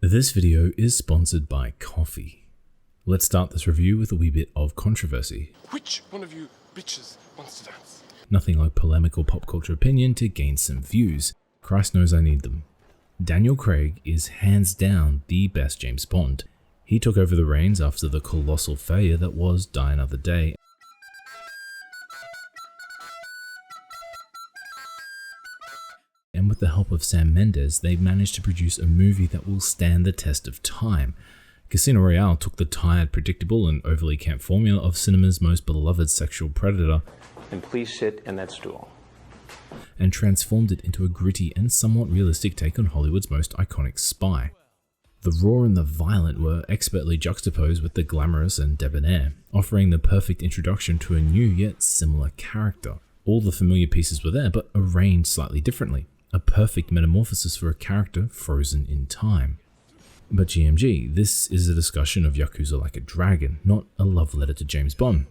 This video is sponsored by coffee. Let's start this review with a wee bit of controversy. Which one of you bitches wants to dance? Nothing like polemic or pop culture opinion to gain some views. Christ knows I need them. Daniel Craig is hands down the best James Bond. He took over the reins after the colossal failure that was Die Another Day. And with the help of Sam Mendes, they managed to produce a movie that will stand the test of time. Casino Royale took the tired, predictable, and overly camp formula of cinema's most beloved sexual predator And please sit in that stool. and transformed it into a gritty and somewhat realistic take on Hollywood's most iconic spy. The raw and the violent were expertly juxtaposed with the glamorous and debonair, offering the perfect introduction to a new yet similar character. All the familiar pieces were there, but arranged slightly differently. A perfect metamorphosis for a character frozen in time. But GMG, this is a discussion of Yakuza Like a Dragon, not a love letter to James Bond.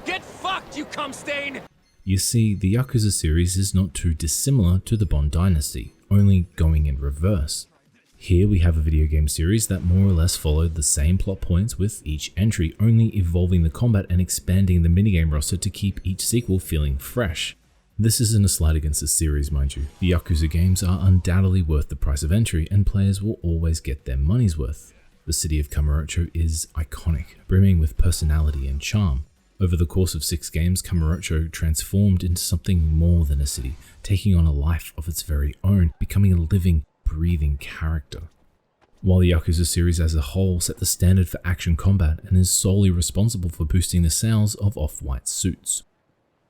Get fucked, you cum stain! You see, the Yakuza series is not too dissimilar to the Bond dynasty, only going in reverse. Here we have a video game series that more or less followed the same plot points with each entry, only evolving the combat and expanding the minigame roster to keep each sequel feeling fresh. This isn't a slight against the series, mind you. The Yakuza games are undoubtedly worth the price of entry, and players will always get their money's worth. The city of Kamurocho is iconic, brimming with personality and charm. Over the course of 6 games, Kamurocho transformed into something more than a city, taking on a life of its very own, becoming a living, breathing character. While the Yakuza series as a whole set the standard for action combat and is solely responsible for boosting the sales of off-white suits.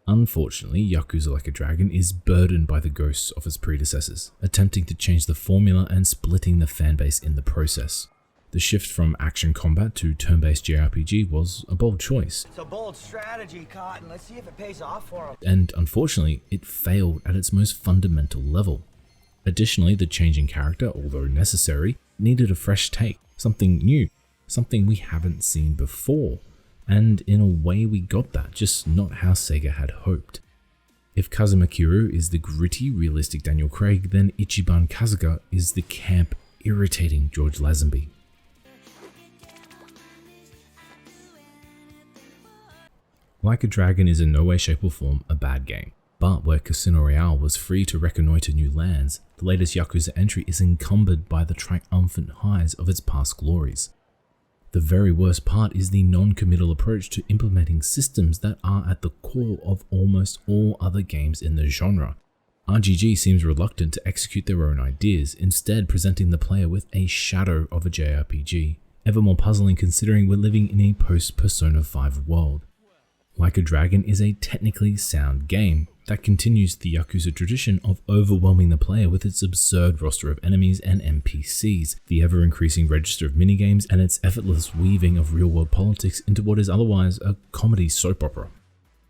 Unfortunately, Yakuza Like a Dragon is burdened by the ghosts of its predecessors, attempting to change the formula and splitting the fanbase in the process. The shift from action combat to turn-based JRPG was a bold choice. It's a bold strategy, Cotton. Let's see if it pays off for him. And unfortunately, it failed at its most fundamental level. Additionally, the change in character, although necessary, needed a fresh take, something new, something we haven't seen before. And in a way we got that, just not how Sega had hoped. If Kazuma Kiryu is the gritty, realistic Daniel Craig, then Ichiban Kasuga is the camp, irritating George Lazenby. Like a Dragon is in no way, shape or form a bad game, but where Casino Royale was free to reconnoiter new lands, the latest Yakuza entry is encumbered by the triumphant highs of its past glories. The very worst part is the non-committal approach to implementing systems that are at the core of almost all other games in the genre. RGG seems reluctant to execute their own ideas, instead presenting the player with a shadow of a JRPG, ever more puzzling considering we're living in a post-Persona 5 world. Like a Dragon is a technically sound game that continues the Yakuza tradition of overwhelming the player with its absurd roster of enemies and NPCs, the ever-increasing register of minigames, and its effortless weaving of real-world politics into what is otherwise a comedy soap opera.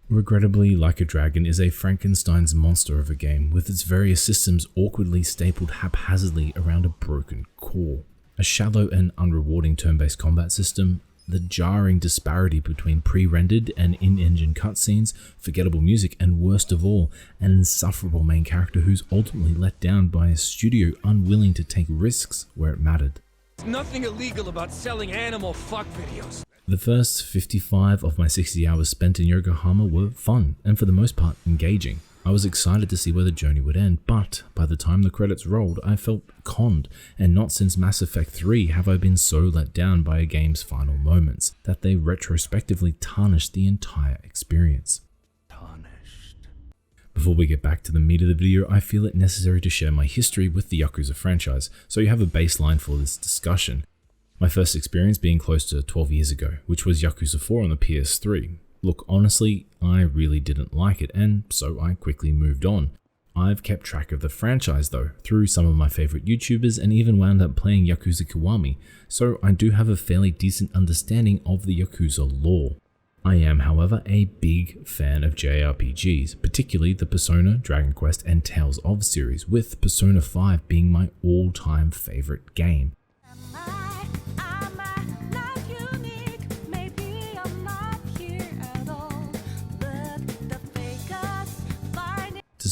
Regrettably, Like a Dragon is a Frankenstein's monster of a game, with its various systems awkwardly stapled haphazardly around a broken core. A shallow and unrewarding turn-based combat system, the jarring disparity between pre-rendered and in-engine cutscenes, forgettable music, and worst of all, an insufferable main character who's ultimately let down by a studio unwilling to take risks where it mattered. There's nothing illegal about selling animal fuck videos. The first 55 of my 60 hours spent in Yokohama were fun, and for the most part, engaging. I was excited to see where the journey would end, but by the time the credits rolled, I felt conned, and not since Mass Effect 3 have I been so let down by a game's final moments, that they retrospectively tarnished the entire experience. Before we get back to the meat of the video, I feel it necessary to share my history with the Yakuza franchise, so you have a baseline for this discussion. My first experience being close to 12 years ago, which was Yakuza 4 on the PS3. Look, honestly, I really didn't like it, and so I quickly moved on. I've kept track of the franchise though, through some of my favorite YouTubers, and even wound up playing Yakuza Kiwami, so I do have a fairly decent understanding of the Yakuza lore. I am, however, a big fan of JRPGs, particularly the Persona, Dragon Quest, and Tales of series, with Persona 5 being my all-time favorite game.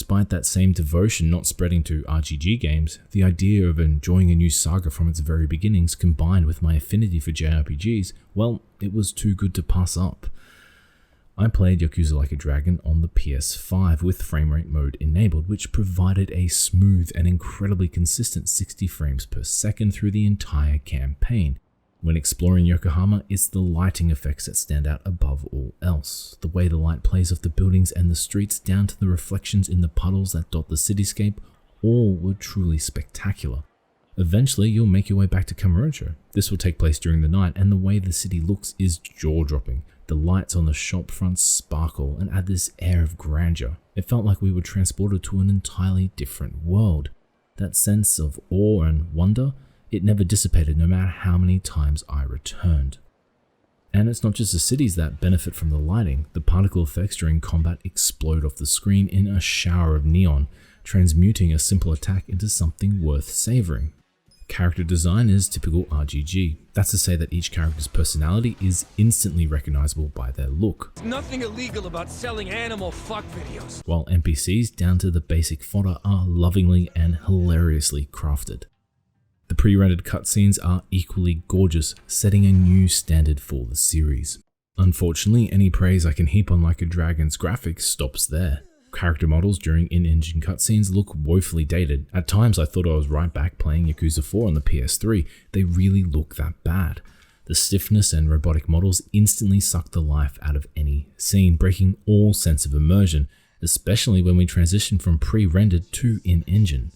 Despite that same devotion not spreading to RPG games, the idea of enjoying a new saga from its very beginnings combined with my affinity for JRPGs, well, it was too good to pass up. I played Yakuza Like a Dragon on the PS5 with framerate mode enabled, which provided a smooth and incredibly consistent 60 frames per second through the entire campaign. When exploring Yokohama, it's the lighting effects that stand out above all else. The way the light plays off the buildings and the streets down to the reflections in the puddles that dot the cityscape, all were truly spectacular. Eventually, you'll make your way back to Kamurocho. This will take place during the night, and the way the city looks is jaw-dropping. The lights on the shop fronts sparkle and add this air of grandeur. It felt like we were transported to an entirely different world. That sense of awe and wonder, it never dissipated no matter how many times I returned. And it's not just the cities that benefit from the lighting. The particle effects during combat explode off the screen in a shower of neon, transmuting a simple attack into something worth savoring. Character design is typical RGG. That's to say that each character's personality is instantly recognizable by their look. There's nothing illegal about selling animal fuck videos. While NPCs down to the basic fodder are lovingly and hilariously crafted. The pre-rendered cutscenes are equally gorgeous, setting a new standard for the series. Unfortunately, any praise I can heap on Like a Dragon's graphics stops there. Character models during in-engine cutscenes look woefully dated. At times I thought I was right back playing Yakuza 4 on the PS3, they really look that bad. The stiffness and robotic models instantly suck the life out of any scene, breaking all sense of immersion, especially when we transition from pre-rendered to in-engine.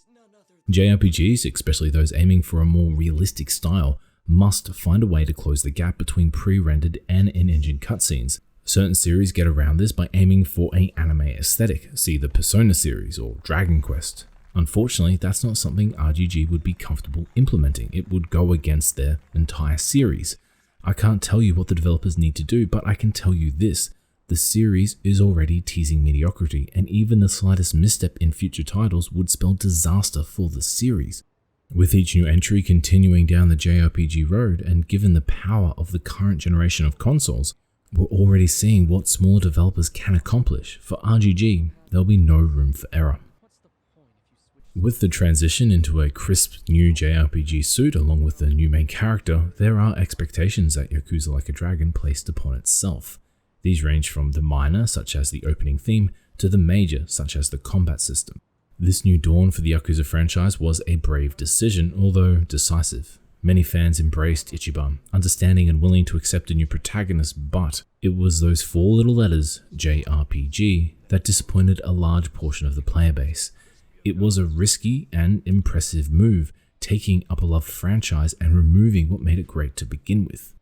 JRPGs, especially those aiming for a more realistic style, must find a way to close the gap between pre-rendered and in-engine cutscenes. Certain series get around this by aiming for an anime aesthetic, see the Persona series or Dragon Quest. Unfortunately, that's not something RGG would be comfortable implementing. It would go against their entire series. I can't tell you what the developers need to do, but I can tell you this. The series is already teasing mediocrity, and even the slightest misstep in future titles would spell disaster for the series. With each new entry continuing down the JRPG road, and given the power of the current generation of consoles, we're already seeing what smaller developers can accomplish. For RGG, there'll be no room for error. With the transition into a crisp new JRPG suit along with the new main character, there are expectations that Yakuza Like a Dragon placed upon itself. These range from the minor, such as the opening theme, to the major, such as the combat system. This new dawn for the Yakuza franchise was a brave decision, although decisive. Many fans embraced Ichiban, understanding and willing to accept a new protagonist, but it was those four little letters, JRPG, that disappointed a large portion of the player base. It was a risky and impressive move, taking up a loved franchise and removing what made it great to begin with.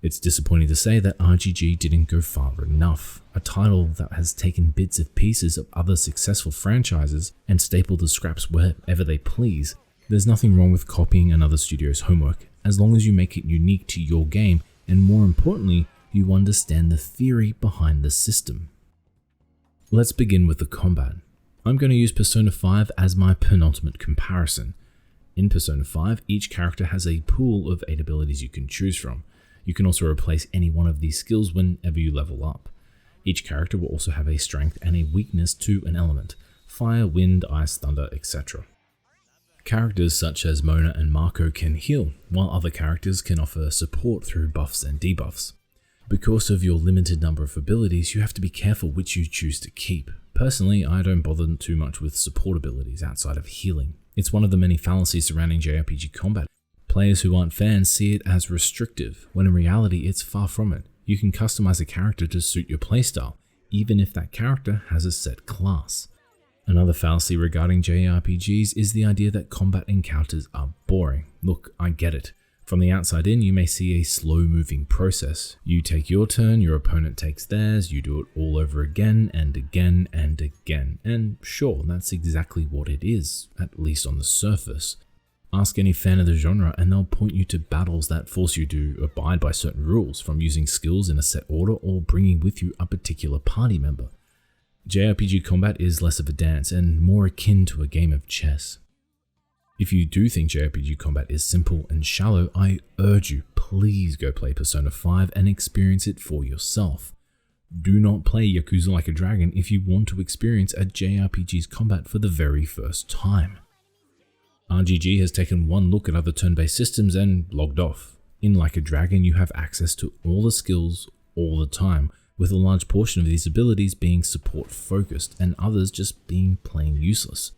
It's disappointing to say that RGG didn't go far enough. A title that has taken bits and pieces of other successful franchises and stapled the scraps wherever they please. There's nothing wrong with copying another studio's homework, as long as you make it unique to your game, and more importantly, you understand the theory behind the system. Let's begin with the combat. I'm going to use Persona 5 as my penultimate comparison. In Persona 5, each character has a pool of 8 abilities you can choose from. You can also replace any one of these skills whenever you level up. Each character will also have a strength and a weakness to an element: fire, wind, ice, thunder, etc. Characters such as Mona and Marco can heal, while other characters can offer support through buffs and debuffs. Because of your limited number of abilities, you have to be careful which you choose to keep. Personally, I don't bother too much with support abilities outside of healing. It's one of the many fallacies surrounding JRPG combat. Players who aren't fans see it as restrictive, when in reality it's far from it. You can customize a character to suit your playstyle, even if that character has a set class. Another fallacy regarding JRPGs is the idea that combat encounters are boring. Look, I get it. From the outside in, you may see a slow-moving process. You take your turn, your opponent takes theirs, you do it all over again and again and again. And sure, that's exactly what it is, at least on the surface. Ask any fan of the genre and they'll point you to battles that force you to abide by certain rules, from using skills in a set order or bringing with you a particular party member. JRPG combat is less of a dance and more akin to a game of chess. If you do think JRPG combat is simple and shallow, I urge you, please go play Persona 5 and experience it for yourself. Do not play Yakuza Like a Dragon if you want to experience a JRPG's combat for the very first time. RGG has taken one look at other turn-based systems and logged off. In Like a Dragon, you have access to all the skills all the time, with a large portion of these abilities being support focused and others just being plain useless.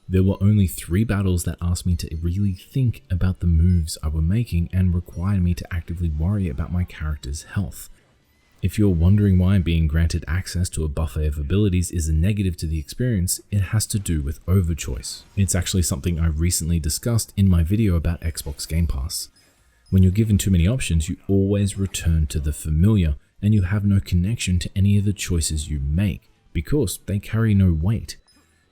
There were only 3 battles that asked me to really think about the moves I were making and required me to actively worry about my character's health. If you're wondering why being granted access to a buffet of abilities is a negative to the experience, it has to do with overchoice. It's actually something I recently discussed in my video about Xbox Game Pass. When you're given too many options, you always return to the familiar, and you have no connection to any of the choices you make, because they carry no weight.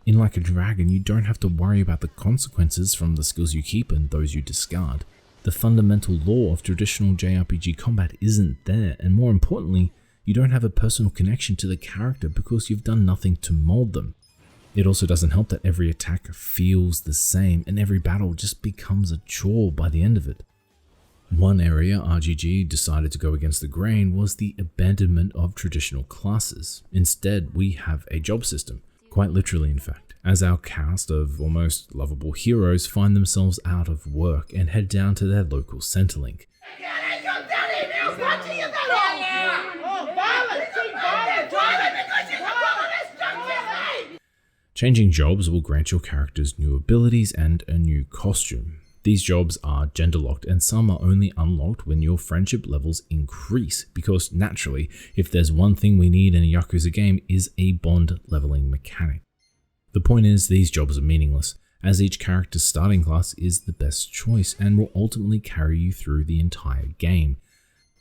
In Like a Dragon, you don't have to worry about the consequences from the skills you keep and those you discard. The fundamental law of traditional JRPG combat isn't there, and more importantly, you don't have a personal connection to the character because you've done nothing to mold them. It also doesn't help that every attack feels the same, and every battle just becomes a chore by the end of it. One area RGG decided to go against the grain was the abandonment of traditional classes. Instead, we have a job system, quite literally in fact, as our cast of almost lovable heroes find themselves out of work and head down to their local Centrelink. Changing jobs will grant your characters new abilities and a new costume. These jobs are gender locked, and some are only unlocked when your friendship levels increase, because naturally, if there's one thing we need in a Yakuza game is a bond leveling mechanic. The point is, these jobs are meaningless, as each character's starting class is the best choice and will ultimately carry you through the entire game.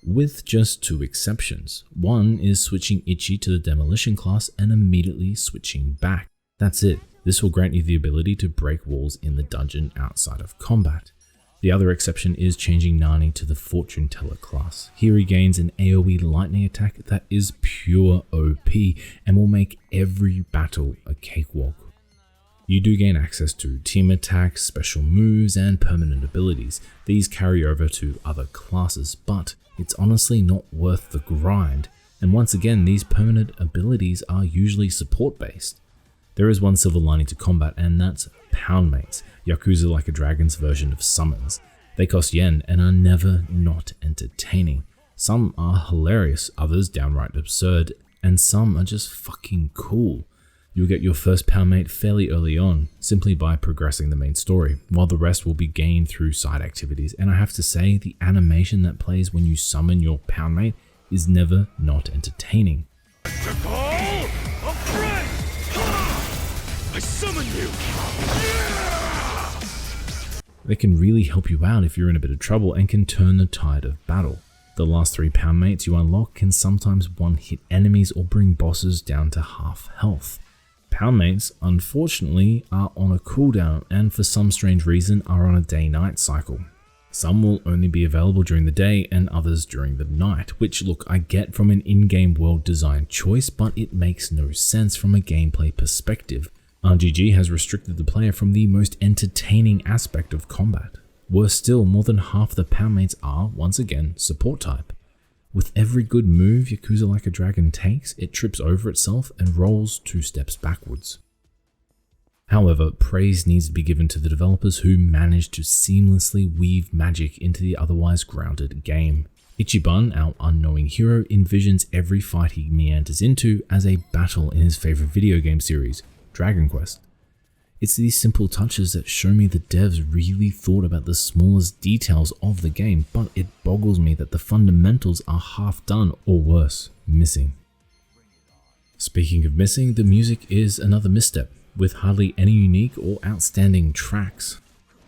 With just 2 exceptions. One is switching Ichi to the Demolition class and immediately switching back. That's it. This will grant you the ability to break walls in the dungeon outside of combat. The other exception is changing Nani to the Fortune Teller class. Here he gains an AoE lightning attack that is pure OP and will make every battle a cakewalk. You do gain access to team attacks, special moves, and permanent abilities. These carry over to other classes, but it's honestly not worth the grind. And once again, these permanent abilities are usually support based. There is one silver lining to combat, and that's Poundmates, Yakuza Like a Dragon's version of summons. They cost yen and are never not entertaining. Some are hilarious, others downright absurd, and some are just fucking cool. You'll get your first Poundmate fairly early on, simply by progressing the main story, while the rest will be gained through side activities, and I have to say, the animation that plays when you summon your Poundmate is never not entertaining. I summon you! They can really help you out if you're in a bit of trouble and can turn the tide of battle. The last 3 Poundmates you unlock can sometimes one-hit enemies or bring bosses down to half health. Poundmates, unfortunately, are on a cooldown and for some strange reason are on a day-night cycle. Some will only be available during the day and others during the night, which look, I get from an in-game world design choice, but it makes no sense from a gameplay perspective. RGG has restricted the player from the most entertaining aspect of combat. Worse still, more than half the Poundmates are, once again, support type. With every good move Yakuza Like a Dragon takes, it trips over itself and rolls 2 steps backwards. However, praise needs to be given to the developers who managed to seamlessly weave magic into the otherwise grounded game. Ichiban, our unknowing hero, envisions every fight he meanders into as a battle in his favorite video game series, Dragon Quest. It's these simple touches that show me the devs really thought about the smallest details of the game, but it boggles me that the fundamentals are half done or worse, missing. Speaking of missing, the music is another misstep, with hardly any unique or outstanding tracks.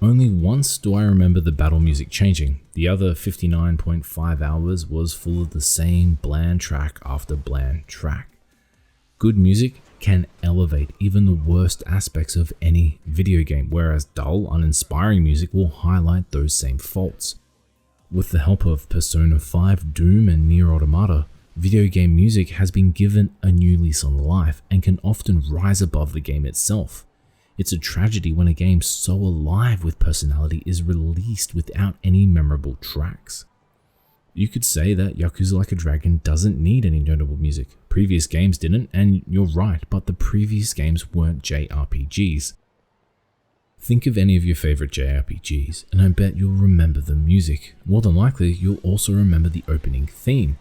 Only once do I remember the battle music changing. The other 59.5 hours was full of the same bland track after bland track. Good music can elevate even the worst aspects of any video game, whereas dull, uninspiring music will highlight those same faults. With the help of Persona 5, Doom, and Nier Automata, video game music has been given a new lease on life and can often rise above the game itself. It's a tragedy when a game so alive with personality is released without any memorable tracks. You could say that Yakuza Like a Dragon doesn't need any notable music. Previous games didn't, and you're right, but the previous games weren't JRPGs. Think of any of your favorite JRPGs, and I bet you'll remember the music. More than likely, you'll also remember the opening theme.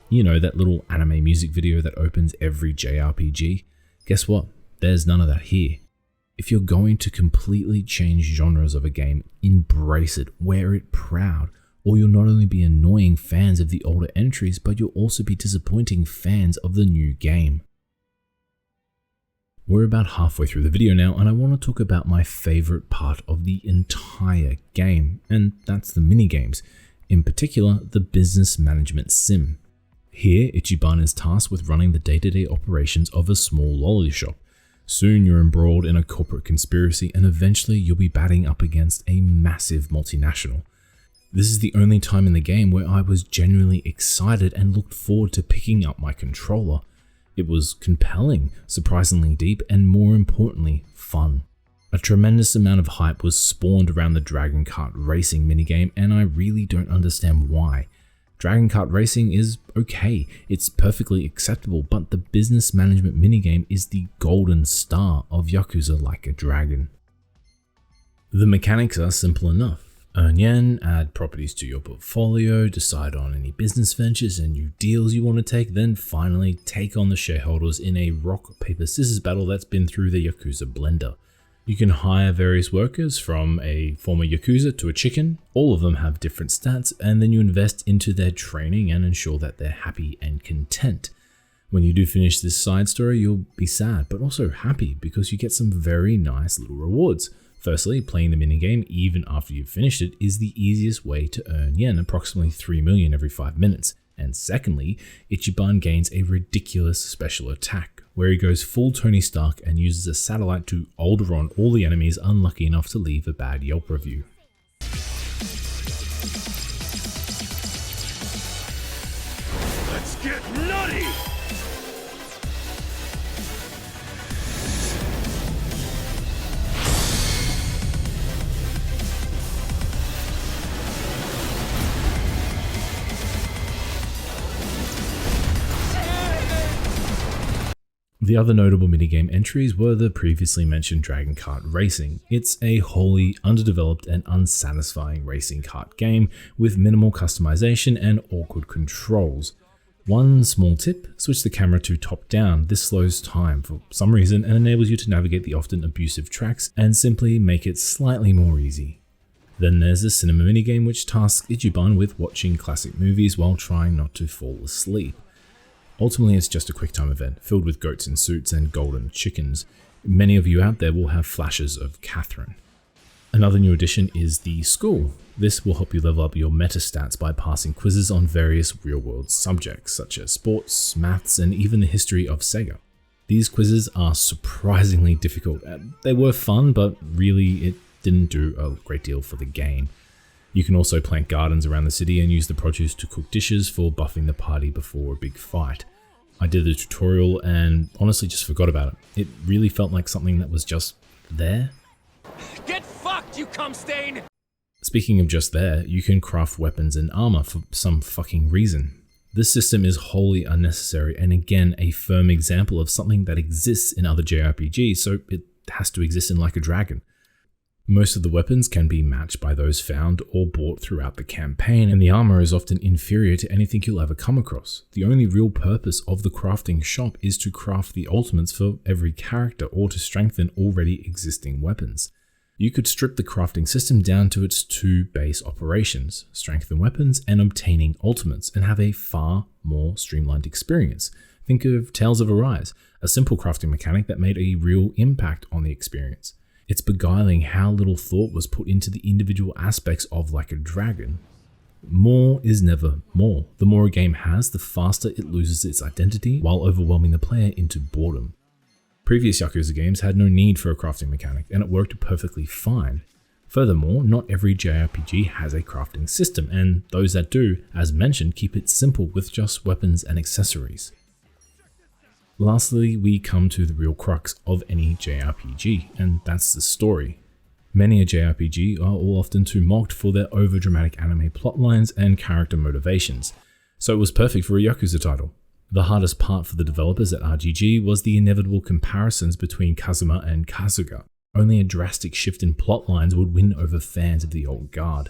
You know, that little anime music video that opens every JRPG? Guess what? There's none of that here. If you're going to completely change genres of a game, embrace it, wear it proud, or you'll not only be annoying fans of the older entries, but you'll also be disappointing fans of the new game. We're about halfway through the video now, and I want to talk about my favorite part of the entire game, and that's the minigames, in particular the business management sim. Here, Ichiban is tasked with running the day-to-day operations of a small lolly shop. Soon you're embroiled in a corporate conspiracy, and eventually you'll be batting up against a massive multinational. This is the only time in the game where I was genuinely excited and looked forward to picking up my controller. It was compelling, surprisingly deep, and more importantly, fun. A tremendous amount of hype was spawned around the Dragon Kart Racing minigame, and I really don't understand why. Dragon Kart Racing is okay, it's perfectly acceptable, but the business management minigame is the golden star of Yakuza Like a Dragon. The mechanics are simple enough. Earn yen, add properties to your portfolio, decide on any business ventures and new deals you want to take, then finally take on the shareholders in a rock, paper, scissors battle that's been through the Yakuza blender. You can hire various workers, from a former Yakuza to a chicken. All of them have different stats, and then you invest into their training and ensure that they're happy and content. When you do finish this side story, you'll be sad, but also happy because you get some very nice little rewards. Firstly, playing the minigame even after you've finished it is the easiest way to earn yen, approximately 3 million every 5 minutes. And secondly, Ichiban gains a ridiculous special attack, where he goes full Tony Stark and uses a satellite to older on all the enemies unlucky enough to leave a bad Yelp review. Let's get nutty! The other notable minigame entries were the previously mentioned Dragon Kart Racing. It's a wholly underdeveloped and unsatisfying racing kart game with minimal customization and awkward controls. One small tip, switch the camera to top down. This slows time for some reason and enables you to navigate the often abusive tracks and simply make it slightly more easy. Then there's the cinema minigame, which tasks Ichiban with watching classic movies while trying not to fall asleep. Ultimately, it's just a quick-time event, filled with goats in suits and golden chickens. Many of you out there will have flashes of Catherine. Another new addition is the school. This will help you level up your meta stats by passing quizzes on various real-world subjects, such as sports, maths, and even the history of Sega. These quizzes are surprisingly difficult. They were fun, but really it didn't do a great deal for the game. You can also plant gardens around the city and use the produce to cook dishes for buffing the party before a big fight. I did the tutorial and honestly just forgot about it. It really felt like something that was just there. Get fucked, you cum stain! Speaking of just there, you can craft weapons and armor for some fucking reason. This system is wholly unnecessary and again a firm example of something that exists in other JRPGs, so it has to exist in Like a Dragon. Most of the weapons can be matched by those found or bought throughout the campaign, and the armor is often inferior to anything you'll ever come across. The only real purpose of the crafting shop is to craft the ultimates for every character or to strengthen already existing weapons. You could strip the crafting system down to its two base operations, strengthen weapons and obtaining ultimates, and have a far more streamlined experience. Think of Tales of Arise, a simple crafting mechanic that made a real impact on the experience. It's beguiling how little thought was put into the individual aspects of Like a Dragon. More is never more. The more a game has, the faster it loses its identity while overwhelming the player into boredom. Previous Yakuza games had no need for a crafting mechanic, and it worked perfectly fine. Furthermore, not every JRPG has a crafting system, and those that do, as mentioned, keep it simple with just weapons and accessories. Lastly, we come to the real crux of any JRPG, and that's the story. Many a JRPG are all often too mocked for their overdramatic anime plotlines and character motivations, so it was perfect for a Yakuza title. The hardest part for the developers at RGG was the inevitable comparisons between Kazuma and Kasuga. Only a drastic shift in plotlines would win over fans of the old guard.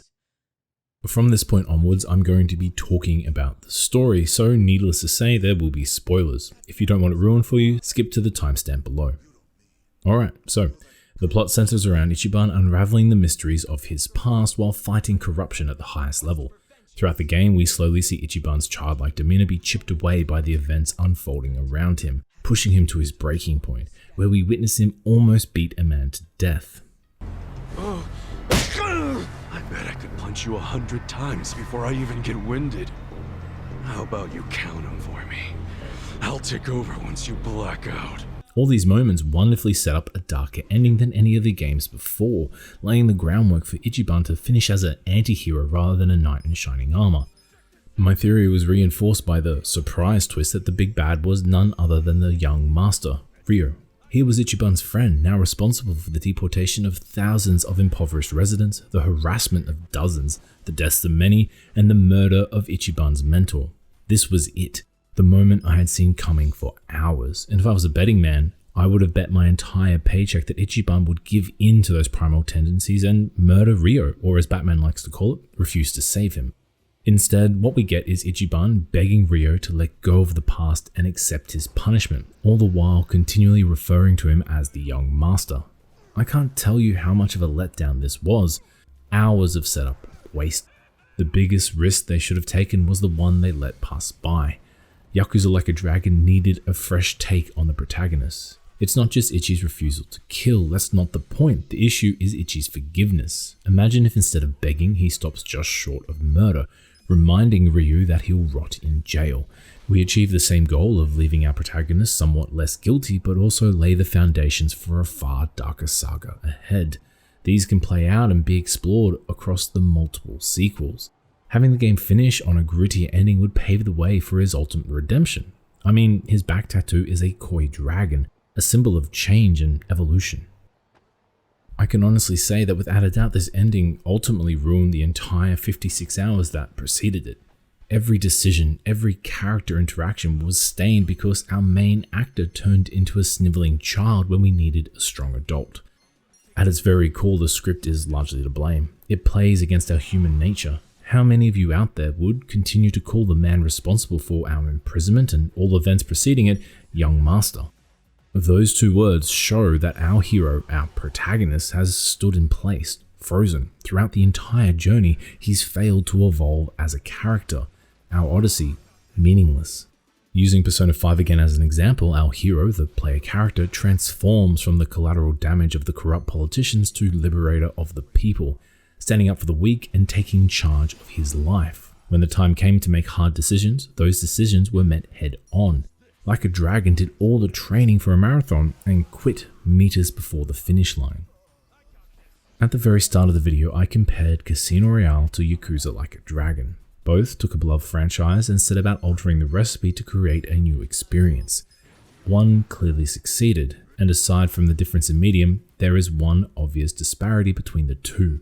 From this point onwards, I'm going to be talking about the story, so needless to say, there will be spoilers. If you don't want it ruined for you, skip to the timestamp below. Alright, so the plot centers around Ichiban unraveling the mysteries of his past while fighting corruption at the highest level. Throughout the game, we slowly see Ichiban's childlike demeanor be chipped away by the events unfolding around him, pushing him to his breaking point, where we witness him almost beat a man to death. I bet I could punch you 100 times before I even get winded. How about you count them for me? I'll take over once you black out. All these moments wonderfully set up a darker ending than any of the games before, laying the groundwork for Ichiban to finish as an anti-hero rather than a knight in shining armor. My theory was reinforced by the surprise twist that the big bad was none other than the young master, Ryo. He was Ichiban's friend, now responsible for the deportation of thousands of impoverished residents, the harassment of dozens, the deaths of many, and the murder of Ichiban's mentor. This was it, the moment I had seen coming for hours, and if I was a betting man, I would have bet my entire paycheck that Ichiban would give in to those primal tendencies and murder Ryo, or as Batman likes to call it, refuse to save him. Instead, what we get is Ichiban begging Ryo to let go of the past and accept his punishment, all the while continually referring to him as the young master. I can't tell you how much of a letdown this was. Hours of setup, waste. The biggest risk they should have taken was the one they let pass by. Yakuza Like a Dragon needed a fresh take on the protagonist. It's not just Ichi's refusal to kill, that's not the point. The issue is Ichi's forgiveness. Imagine if instead of begging, he stops just short of murder, reminding Ryu that he'll rot in jail. We achieve the same goal of leaving our protagonist somewhat less guilty, but also lay the foundations for a far darker saga ahead. These can play out and be explored across the multiple sequels. Having the game finish on a grittier ending would pave the way for his ultimate redemption. I mean, his back tattoo is a koi dragon, a symbol of change and evolution. I can honestly say that without a doubt this ending ultimately ruined the entire 56 hours that preceded it. Every decision, every character interaction was stained because our main actor turned into a sniveling child when we needed a strong adult. At its very core, the script is largely to blame. It plays against our human nature. How many of you out there would continue to call the man responsible for our imprisonment and all events preceding it, young master? Those two words show that our hero, our protagonist, has stood in place, frozen. Throughout the entire journey, he's failed to evolve as a character. Our odyssey, meaningless. Using Persona 5 again as an example, our hero, the player character, transforms from the collateral damage of the corrupt politicians to liberator of the people, standing up for the weak and taking charge of his life. When the time came to make hard decisions, those decisions were met head on. Like a Dragon did all the training for a marathon and quit meters before the finish line. At the very start of the video, I compared Casino Royale to Yakuza Like a Dragon. Both took a beloved franchise and set about altering the recipe to create a new experience. One clearly succeeded, and aside from the difference in medium, there is one obvious disparity between the two.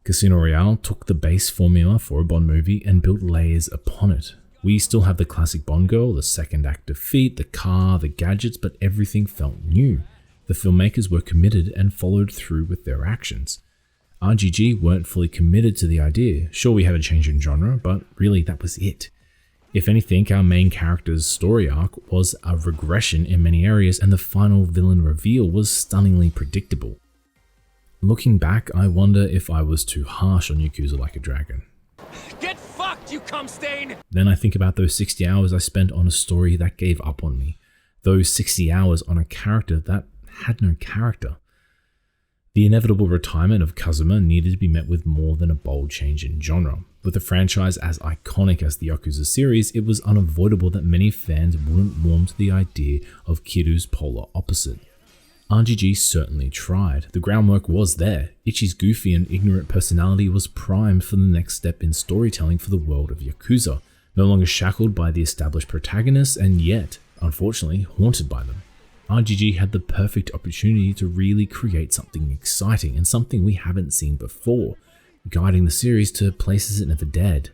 Casino Royale took the base formula for a Bond movie and built layers upon it. We still have the classic Bond girl, the second act defeat, the car, the gadgets, but everything felt new. The filmmakers were committed and followed through with their actions. RGG weren't fully committed to the idea. Sure, we had a change in genre, but really that was it. If anything, our main character's story arc was a regression in many areas, and the final villain reveal was stunningly predictable. Looking back, I wonder if I was too harsh on Yakuza Like a Dragon. Get fucked, you cum stain! Then I think about those 60 hours I spent on a story that gave up on me. Those 60 hours on a character that had no character. The inevitable retirement of Kazuma needed to be met with more than a bold change in genre. With a franchise as iconic as the Yakuza series, it was unavoidable that many fans wouldn't warm to the idea of Kiryu's polar opposite. RGG certainly tried. The groundwork was there. Ichi's goofy and ignorant personality was primed for the next step in storytelling for the world of Yakuza, no longer shackled by the established protagonists and yet, unfortunately, haunted by them. RGG had the perfect opportunity to really create something exciting and something we haven't seen before, guiding the series to places it never dared.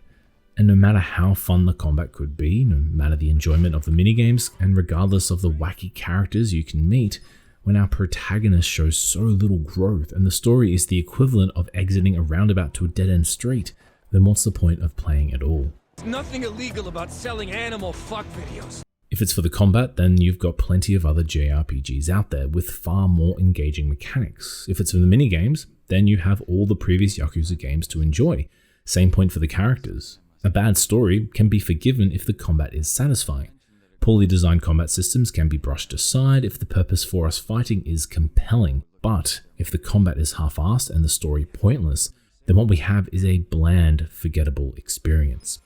And no matter how fun the combat could be, no matter the enjoyment of the minigames, and regardless of the wacky characters you can meet, when our protagonist shows so little growth and the story is the equivalent of exiting a roundabout to a dead-end street, then what's the point of playing at all? There's nothing illegal about selling animal fuck videos. If it's for the combat, then you've got plenty of other JRPGs out there with far more engaging mechanics. If it's for the minigames, then you have all the previous Yakuza games to enjoy. Same point for the characters. A bad story can be forgiven if the combat is satisfying. Poorly designed combat systems can be brushed aside if the purpose for us fighting is compelling. But if the combat is half-assed and the story pointless, then what we have is a bland, forgettable experience.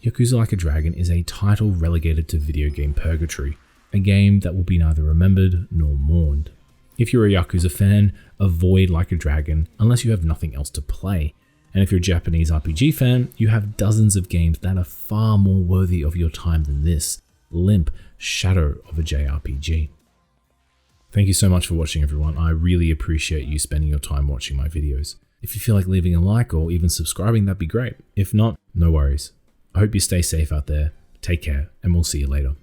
Yakuza Like a Dragon is a title relegated to video game purgatory, a game that will be neither remembered nor mourned. If you're a Yakuza fan, avoid Like a Dragon unless you have nothing else to play. And if you're a Japanese RPG fan, you have dozens of games that are far more worthy of your time than this limp shadow of a JRPG. Thank you so much for watching, everyone. I really appreciate you spending your time watching my videos. If you feel like leaving a like or even subscribing, that'd be great. If not, no worries. I hope you stay safe out there, take care, and we'll see you later.